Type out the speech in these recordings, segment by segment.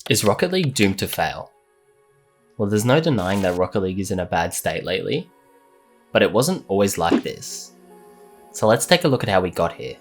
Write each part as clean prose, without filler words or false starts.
Is Rocket League doomed to fail? Well, there's no denying that Rocket League is in a bad state lately, but it wasn't always like this. So let's take a look at how we got here.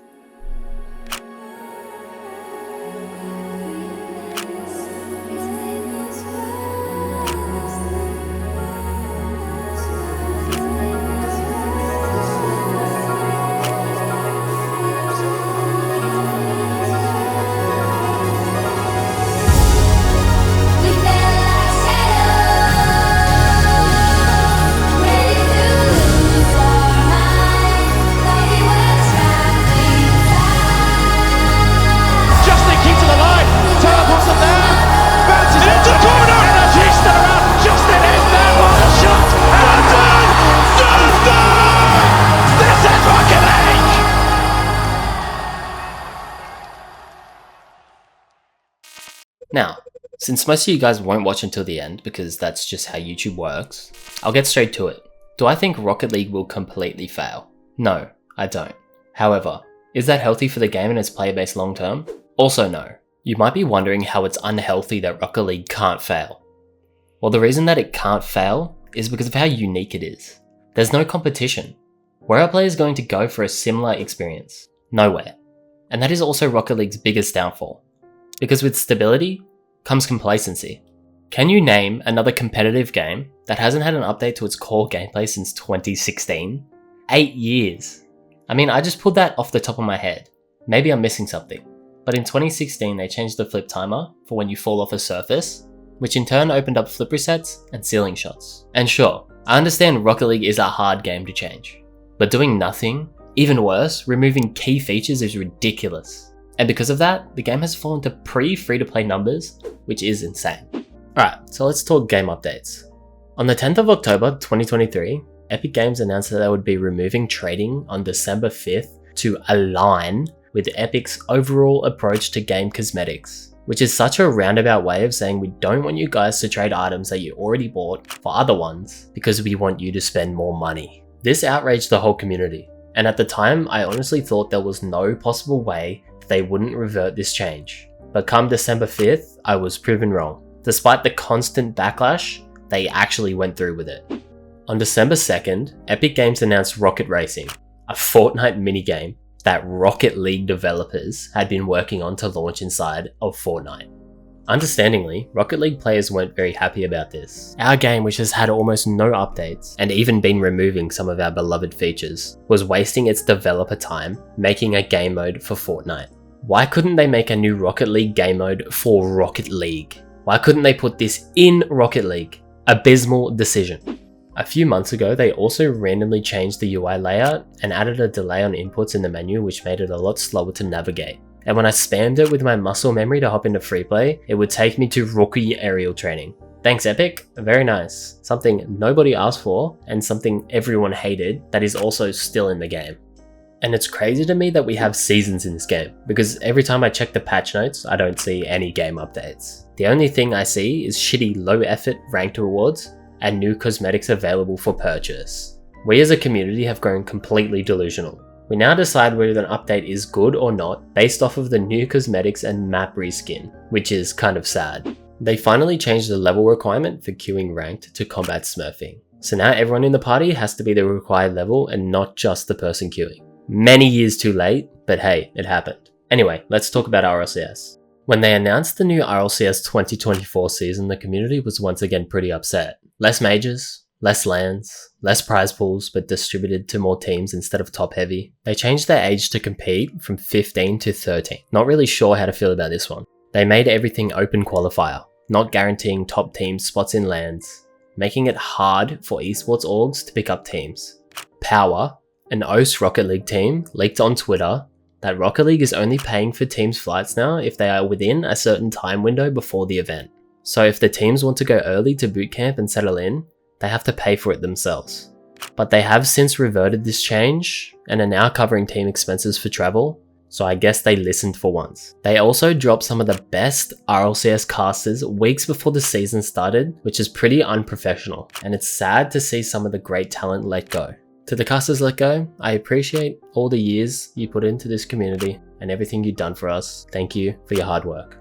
Now, since most of you guys won't watch until the end because that's just how YouTube works, I'll get straight to it. Do I think Rocket League will completely fail? No, I don't. However, is that healthy for the game and its player base long term? Also no. You might be wondering how it's unhealthy that Rocket League can't fail. Well, the reason that it can't fail is because of how unique it is. There's no competition. Where are players going to go for a similar experience? Nowhere. And that is also Rocket League's biggest downfall. Because with stability comes complacency. Can you name another competitive game that hasn't had an update to its core gameplay since 2016? 8 years. I mean, I just pulled that off the top of my head. Maybe I'm missing something. But in 2016, they changed the flip timer for when you fall off a surface, which in turn opened up flip resets and ceiling shots. And sure, I understand Rocket League is a hard game to change, but doing nothing, even worse, removing key features is ridiculous. And because of that, the game has fallen to pre-free-to-play numbers, which is insane. Alright, so let's talk game updates. On the 10th of October 2023, Epic Games announced that they would be removing trading on December 5th to align with Epic's overall approach to game cosmetics, which is such a roundabout way of saying we don't want you guys to trade items that you already bought for other ones because we want you to spend more money. This outraged the whole community, and at the time I honestly thought there was no possible way they wouldn't revert this change. But come December 5th, I was proven wrong. Despite the constant backlash, they actually went through with it. On December 2nd, Epic Games announced Rocket Racing, a Fortnite minigame that Rocket League developers had been working on to launch inside of Fortnite. Understandingly, Rocket League players weren't very happy about this. Our game, which has had almost no updates, and even been removing some of our beloved features, was wasting its developer time making a game mode for Fortnite. Why couldn't they make a new Rocket League game mode for Rocket League? Why couldn't they put this in Rocket League? Abysmal decision. A few months ago, they also randomly changed the UI layout and added a delay on inputs in the menu, which made it a lot slower to navigate. And when I spammed it with my muscle memory to hop into free play, it would take me to rookie aerial training. Thanks Epic, very nice. Something nobody asked for and something everyone hated that is also still in the game. And it's crazy to me that we have seasons in this game, because every time I check the patch notes, I don't see any game updates. The only thing I see is shitty low effort ranked rewards and new cosmetics available for purchase. We as a community have grown completely delusional. We now decide whether an update is good or not based off of the new cosmetics and map reskin, which is kind of sad. They finally changed the level requirement for queuing ranked to combat smurfing. So now everyone in the party has to be the required level and not just the person queuing. Many years too late, but hey, it happened. Anyway, let's talk about RLCS. When they announced the new RLCS 2024 season, the community was once again pretty upset. Less majors, less lands, less prize pools, but distributed to more teams instead of top heavy. They changed their age to compete from 15 to 13. Not really sure how to feel about this one. They made everything open qualifier, not guaranteeing top teams spots in lands, making it hard for esports orgs to pick up teams. Power, an OS Rocket League team, leaked on Twitter that Rocket League is only paying for teams' flights now if they are within a certain time window before the event. So if the teams want to go early to boot camp and settle in, they have to pay for it themselves. But they have since reverted this change and are now covering team expenses for travel, so I guess they listened for once. They also dropped some of the best RLCS casters weeks before the season started, which is pretty unprofessional, and it's sad to see some of the great talent let go. To the casters let go, I appreciate all the years you put into this community and everything you've done for us. Thank you for your hard work.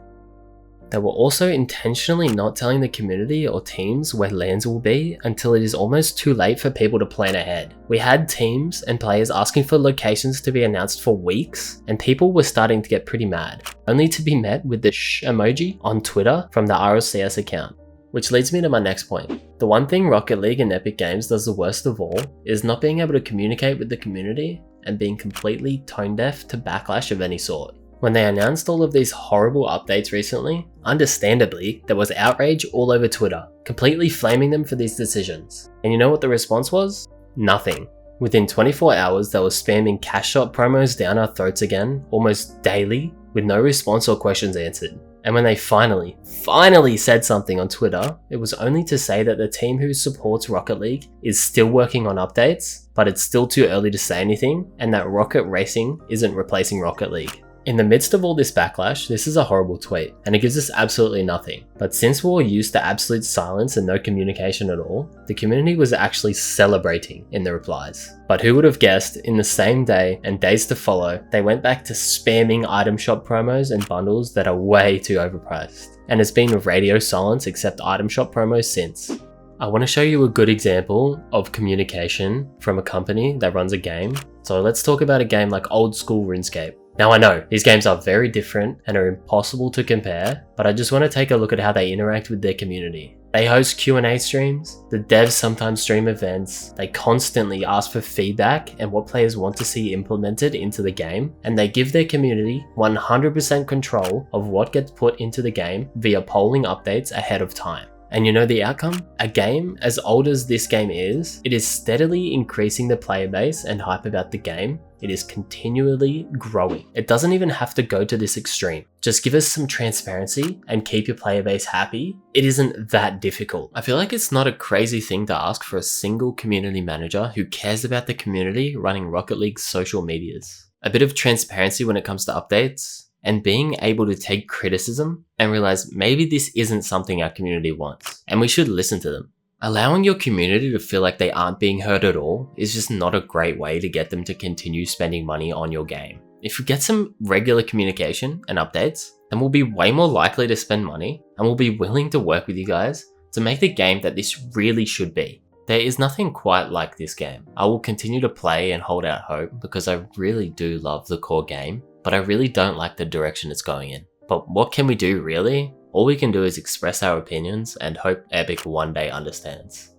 They were also intentionally not telling the community or teams where lands will be until it is almost too late for people to plan ahead. We had teams and players asking for locations to be announced for weeks, and people were starting to get pretty mad, only to be met with the shh emoji on Twitter from the RLCS account. Which leads me to my next point. The one thing Rocket League and Epic Games does the worst of all is not being able to communicate with the community and being completely tone deaf to backlash of any sort. When they announced all of these horrible updates recently, understandably, there was outrage all over Twitter, completely flaming them for these decisions. And you know what the response was? Nothing. Within 24 hours, they were spamming cash shop promos down our throats again, almost daily, with no response or questions answered. And when they finally said something on Twitter, it was only to say that the team who supports Rocket League is still working on updates, but it's still too early to say anything, and that Rocket Racing isn't replacing Rocket League. In the midst of all this backlash, this is a horrible tweet, and it gives us absolutely nothing. But since we were used to absolute silence and no communication at all, the community was actually celebrating in the replies. But who would have guessed, in the same day and days to follow, they went back to spamming item shop promos and bundles that are way too overpriced. And it's been radio silence except item shop promos since. I want to show you a good example of communication from a company that runs a game. So let's talk about a game like old school RuneScape. Now I know, these games are very different and are impossible to compare, but I just want to take a look at how they interact with their community. They host Q&A streams, the devs sometimes stream events, they constantly ask for feedback and what players want to see implemented into the game, and they give their community 100% control of what gets put into the game via polling updates ahead of time. And you know the outcome? A game as old as this game is, it is steadily increasing the player base and hype about the game. It is continually growing. It doesn't even have to go to this extreme. Just give us some transparency and keep your player base happy. It isn't that difficult. I feel like it's not a crazy thing to ask for a single community manager who cares about the community running Rocket League's social medias. A bit of transparency when it comes to updates, and being able to take criticism and realize maybe this isn't something our community wants, and we should listen to them. Allowing your community to feel like they aren't being heard at all is just not a great way to get them to continue spending money on your game. If we get some regular communication and updates, then we'll be way more likely to spend money, and we'll be willing to work with you guys to make the game that this really should be. There is nothing quite like this game. I will continue to play and hold out hope because I really do love the core game, but I really don't like the direction it's going in. But what can we do really? All we can do is express our opinions and hope Epic one day understands.